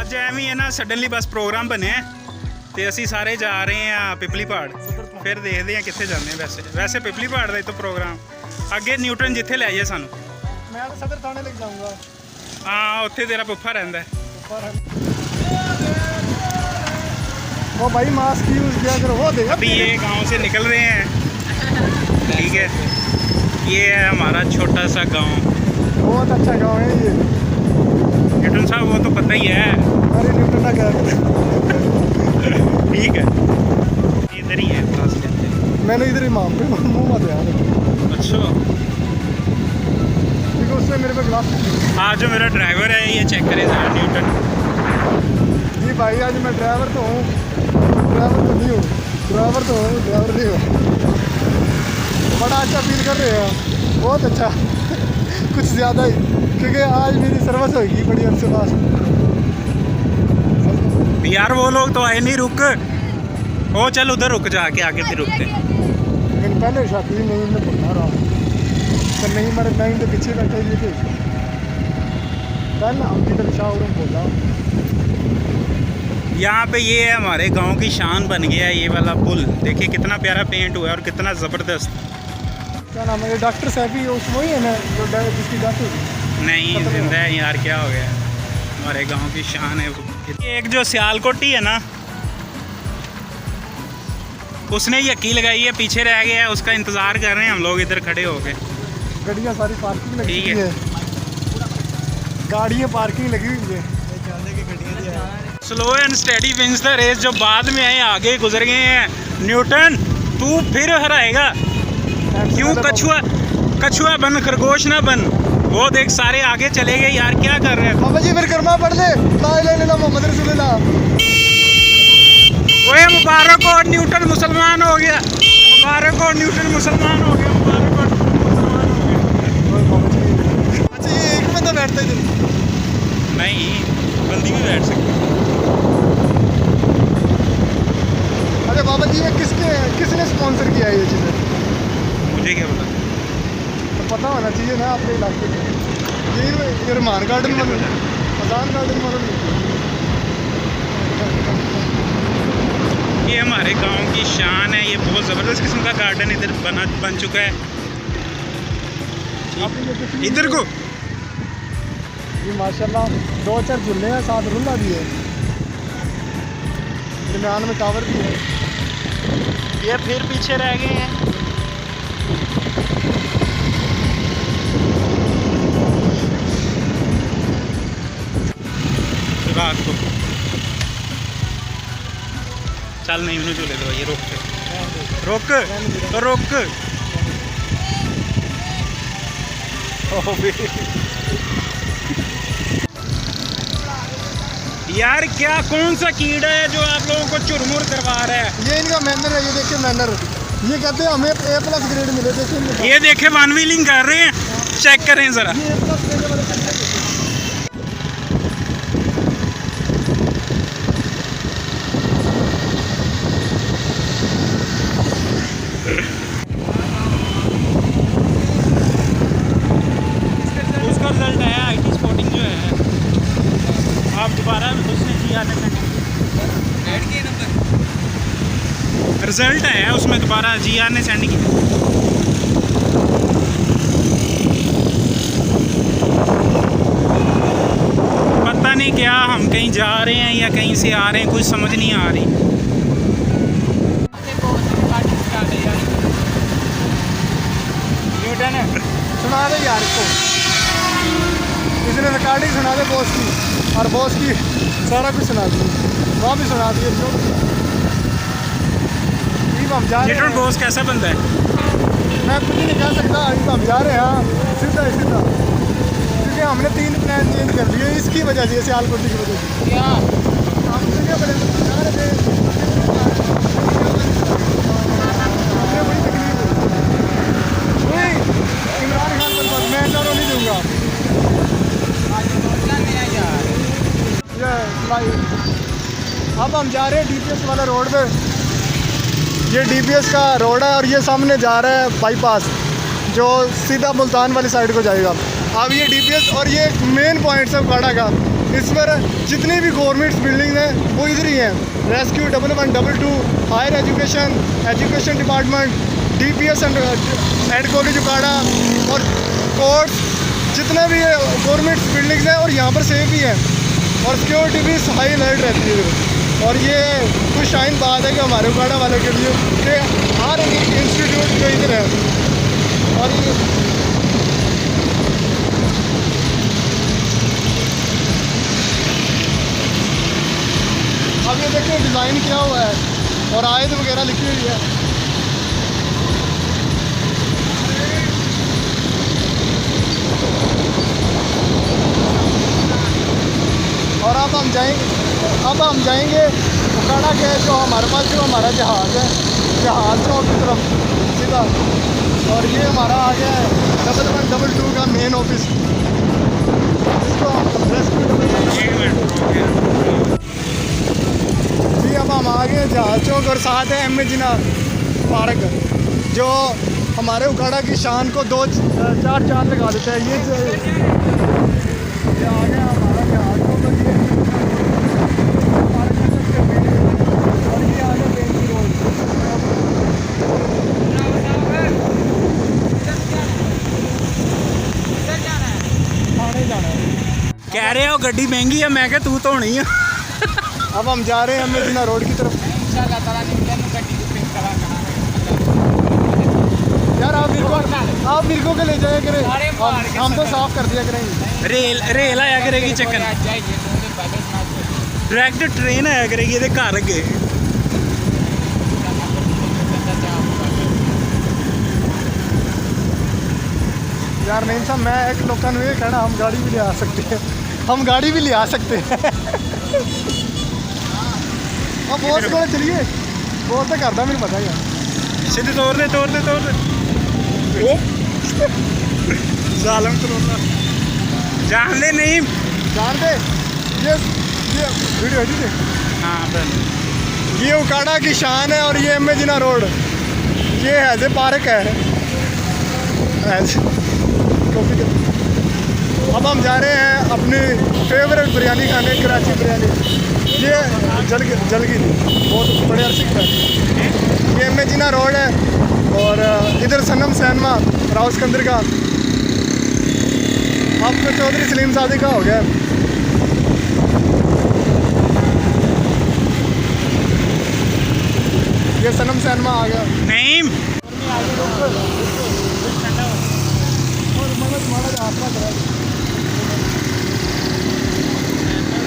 ਅੱਜ ਐਵੇਂ ਹੀ ਹੈ ਨਾ ਸਡਨਲੀ ਬਸ ਪ੍ਰੋਗਰਾਮ ਬਣਿਆ ਤੇ ਅਸੀਂ ਸਾਰੇ ਜਾ ਰਹੇ ਆ ਪਿਪਲੀ ਪਹਾੜ ਫਿਰ ਦੇਖਦੇ ਆ ਕਿੱਥੇ ਜਾਂਦੇ ਆ ਵੈਸੇ ਪਿਪਲੀ ਪਹਾੜ ਦਾ ਹੀ ਤਾਂ ਪ੍ਰੋਗਰਾਮ ਅੱਗੇ ਨਿਊਟਨ ਜਿੱਥੇ ਲੈ ਜਾਏ ਸਾਨੂੰ ਮੈਂ ਤਾਂ ਸਦਰ ਥਾਣੇ ਲੈ ਜਾਊਂਗਾ ਹਾਂ ਉੱਥੇ ਤੇਰਾ ਪੁੱਫਾ ਰਹਿੰਦਾ ਹੈ वो भाई मास्क यूज किया करो वो देखा अभी ये गांव से निकल रहे हैं ठीक है ये है हमारा छोटा सा गांव बहुत अच्छा गाँव है ये न्यूटन साहब वो तो पता ही है अरे न्यूटन ना क्या ठीक है इधर ही है पास के मैंने इधर ही माम पे मुँह मत यार अच्छा क्योंकि उससे मेरे पे ग्लास आज जो मेरा ड्राइवर है ये चेक करे ज़रा न्यूटन जी भाई आज मैं ड्राइवर तो हूँ ड्राइवर नहीं हूँ बड़ा अच्छा फील कर रहे हैं बहुत अच्छा कुछ ज़्यादा ही क्योंकि आज मेरी सर्विस होगी बड़ी अर्से पास यार वो लोग तो आए नहीं रुक वो चल उधर रुक जाके आगे भी रुकते लेकिन पहले शादी नहीं मैं भुलना रहा तो नहीं मैं इनके पीछे बैठे हुए थे पहले हम किधर शाहरुम बोला यहाँ पे ये है हमारे गांव की शान बन गया है ये वाला पुल देखिए कितना प्यारा पेंट हुआ है और कितना ज़बरदस्त क्या नाम है ये डॉक्टर साहब ही वही है ना जो जिसकी डेथ हुई नहीं जिंदा है यार क्या हो गया हमारे गांव की शान है एक जो सियालकोटी है ना उसने यकी लगाई है पीछे रह गया है उसका इंतज़ार कर रहे हैं हम लोग इधर खड़े हो गए गाड़ियाँ सारी पार्किंग लगी हुई है गाड़ियाँ पार्किंग लगी हुई है slow and steady wins the race जो बाद में आए आगे गुजर गए हैं न्यूटन तू फिर हराएगा क्यों कछुआ बन खरगोश ना बन वो देख सारे आगे चले गए यार क्या कर रहे हैं बाबा जी फिर करमा पढ़ ले ला इलाहा इल्लल्लाह मोहम्मद रसूलुल्लाह ओए मुबारक हो न्यूटन मुसलमान हो गया मुबारक हो न्यूटन मुसलमान हो गया मुबारक हो अच्छा ये एक बंदा बैठता है इधर नहीं बंदी भी बैठ सकती अरे बाबा जी ये किसने स्पॉन्सर किया है ये चीज़ें मुझे क्या पता तो पता होना चाहिए ना अपने इलाके में ये रमान गार्डन मतलब अजान गार्डन मतलब ये हमारे गांव की शान है ये बहुत ज़बरदस्त किस्म का गार्डन इधर बन चुका है इधर को ये माशाल्लाह 2-4 झूले हैं साथ रुल्ला भी है दरम्यान में टावर भी है ये फिर पीछे रह गए हैं रात को चल नहीं उन्हें झूले दो ये रोक तो रोक यार क्या कौन सा कीड़ा है जो आप लोगों को चुरमुर करवा रहा है ये इनका मैनर है ये देखिए मैनर ये कहते हैं हमें A+ ग्रेड मिले देखिए ये देखे वन व्हीलिंग कर रहे हैं चेक करें ज़रा ये A+ ग्रेड वाले उसका रिजल्ट आया IT स्पोर्टिंग जो है आप दोबारा उसने दिया रिजल्ट आया उसमें दोबारा GR ने सेंड किया पता नहीं क्या हम कहीं जा रहे हैं या कहीं से आ रहे हैं कुछ समझ नहीं आ रही न्यूटन सुना दे यार इसको इसने रिकॉर्डिंग सुना दे बॉस की और बॉस की सारा कुछ सुना दी वहाँ भी सुना दिए जो हम जा रहे हैं बॉस कैसा बंदा है मैं कुछ नहीं कह सकता अभी तो हम जा रहे हैं सीधा क्योंकि हमने 3 प्लान चेंज कर लिए इसकी वजह से सियालकोटी की वजह से क्या हम सीधे बड़े जा रहे थे हमें बड़ी तकलीफ हुई इमरान खान पर मैं डरो नहीं दूँगा अब हम जा रहे हैं DPS वाला रोड पे ये DPS का रोड है और ये सामने जा रहा है बाईपास जो सीधा मुल्तान वाली साइड को जाएगा। अब ये DPS और ये मेन पॉइंट है उखाड़ा का, इस पर जितनी भी गवर्नमेंट बिल्डिंग है वो इधर ही हैं। Rescue 1112, higher education department, DPS and college उकाड़ा और कोर्ट, जितने भी गवर्नमेंट बिल्डिंग्स हैं और यहाँ पर सेफ भी हैं और सिक्योरिटी भी हाई अलर्ट रहती है इधर। और ये कुछ शाइन बात है कि हमारे उकाड़ा वालों के लिए कि हर इंस्टीट्यूट जो इधर है और ये अब ये देखिए डिज़ाइन किया हुआ है और आयत वगैरह लिखी हुई है। और अब हम जाएंगे उकाड़ा के जो हमारे पास जो हमारा जहाज़ है, जहाज़ चौक की तरफ सीधा। और ये हमारा आ गया है 1112 का मेन ऑफिस, इसको जी। अब हम आ गए जहाज़ चौक और साथ है MA जिन्ना पार्क, जो हमारे उकाड़ा की शान को 2-4 चांद लगा देता है। ये आ गया हमारा जहाज़ चौक और ये आ गया बेंची रोड। थाने जाना है। कह रहे हो गड्डी महंगी है, मैं क्या तू तो होनी है। अब हम जा रहे हैं MA जिन्ना रोड की तरफ। यार आप मेरे को के ले जाया करें, हम तो साफ कर दिया करेंगे। रेल आया करेगी चक्कर, डायरेक्ट ट्रेन आया करेगी ये घर अगे। यार नहीं साहब, मैं एक लोगों ने ये कहना हम गाड़ी भी ले आ सकते हैं, हम गाड़ी भी ले आ सकते हैं। अब बहुत को चलिए, बहुत तो करता मेरे पता यार। सीधे तोड़ दे जालम तोड़ना जान दे नहीं जान दे। ये वीडियो है जी। हाँ, ये उकाड़ा की शान है और ये MA जिन्ना रोड, ये ऐसे पार्क है ऐसे। अब हम जा रहे हैं अपनी फेवरेट बिरयानी खाने, कराची बिरयानी। ये जल गई थी बहुत बड़े अरसे का। ये MA जिन्ना रोड है और इधर सनम सैनमा राव सिकंदर का, अब तो चौधरी सलीम सादी का हो गया। ये सनम सैनमा आ गया। नहीं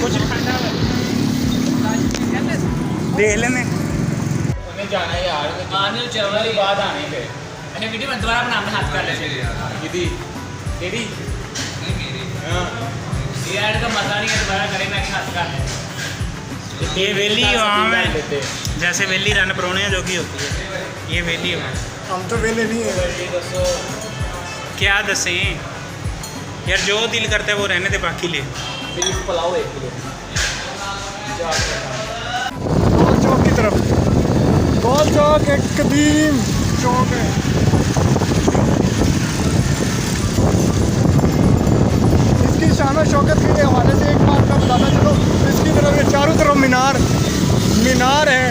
कुछ देख लेने जाना है यार, आने चलने वाली बात आने पे मैंने वीडियो में दोबारा बनाना हाथ कर ले दीदी तेरी नहीं मेरी। हां यार का मजा नहीं है, दोबारा करें मैं हाथ कर। ये वेली वहाँ में जैसे वेली रन परोने जो की होती है, ये वेली है। हम तो वेले नहीं है। क्या दसें यार, जो दिल करता है वो रहने दे, बाकी ले। पुलाव 1 किलो गोल चौक की तरफ। गोल चौक एक कदीम चौक है। इसकी शान शौकत के हवाले से एक बात मैं बताना चलो, इसकी तरफ ये चारों तरफ मीनार है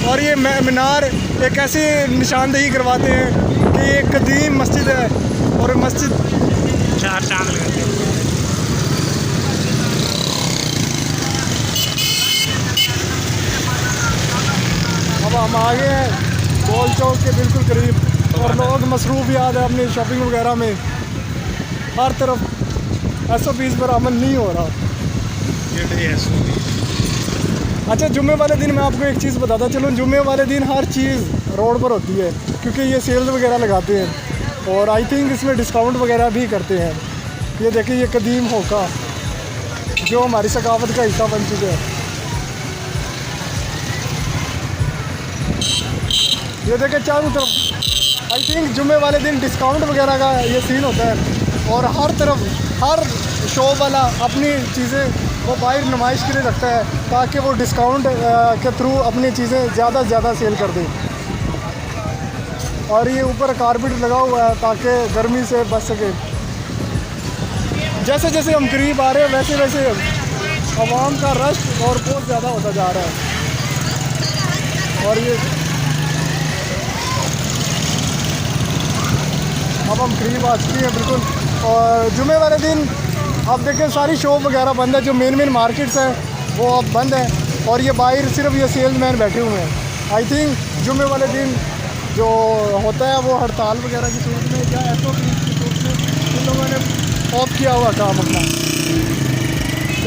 और ये मीनार एक ऐसी निशानदेही करवाते हैं कि ये कदीम मस्जिद है और मस्जिद 4 चांद लगाते हैं। अब हम आ गए हैं गोल चौक के बिल्कुल करीब और लोग मसरूफियात है अपनी शॉपिंग वगैरह में। हर तरफ SOPs पर अमल नहीं हो रहा। अच्छा, जुम्मे वाले दिन मैं आपको एक चीज़ बताता चलूँ। जुम्मे वाले दिन हर चीज़ रोड पर होती है क्योंकि ये सेल्स वगैरह लगाते हैं और आई थिंक इसमें डिस्काउंट वगैरह भी करते हैं। ये देखिए, ये कदीम होका जो हमारी सकाफत का हिस्सा बन चुका है। ये देखिए चारों तरफ आई थिंक जुम्मे वाले दिन डिस्काउंट वगैरह का ये सीन होता है और हर तरफ हर शॉप वाला अपनी चीज़ें वो बाहर नुमाइश के लिए रखता है ताकि वो डिस्काउंट के थ्रू अपनी चीज़ें ज़्यादा से ज़्यादा सेल कर दें। और ये ऊपर कारपेट लगा हुआ है ताकि गर्मी से बच सके। जैसे जैसे हम करीब आ रहे हैं वैसे वैसे आवाम का रश और बहुत ज़्यादा होता जा रहा है। और ये अब हम करीब आ चुके हैं बिल्कुल। और जुमे वाले दिन आप देखें सारी शॉप वगैरह बंद है, जो मेन मार्केट्स हैं वो अब बंद है। और ये बाहर सिर्फ ये सेल्समैन बैठे हुए हैं। आई थिंक जुमे वाले दिन जो होता है वो हड़ताल वगैरह की सूरत में या ऐसो की सूरत में इन लोगों ने ऑफ किया हुआ काम अपना।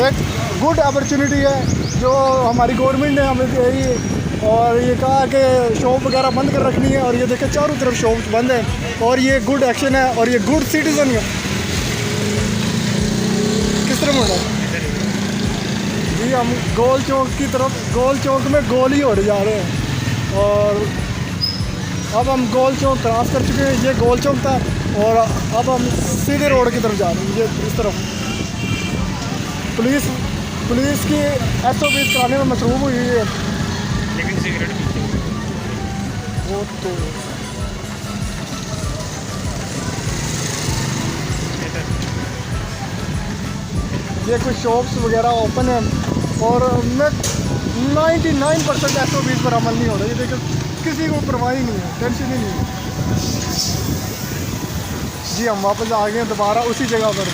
एक गुड अपॉर्चुनिटी है जो हमारी गवर्नमेंट ने हमें दी है। और ये कहा कि शॉप वगैरह बंद कर रखनी है। और ये देखें चारों तरफ शॉप बंद है। और ये गुड एक्शन है और ये गुड सिटीज़न है। किस तरह मुड़ा जी, हम गोल चौक की तरफ, गोल चौक में गोल ही हो जा रहे हैं। और अब हम गोल चौक क्रॉस कर चुके हैं। ये गोल चौक था और अब हम सीधे रोड की तरफ जा रहे हैं। ये इस तरफ पुलिस की SOP कराने में मसरूफ़ हुई है। लेकिन सिगरेट वो तो ये कुछ शॉप्स वगैरह ओपन है और मैं 99% SOP पर अमल नहीं हो रहा। ये देखो किसी को परवाह ही नहीं है, टेंशन ही नहीं है। जी हम वापस आ गए हैं दोबारा उसी जगह पर।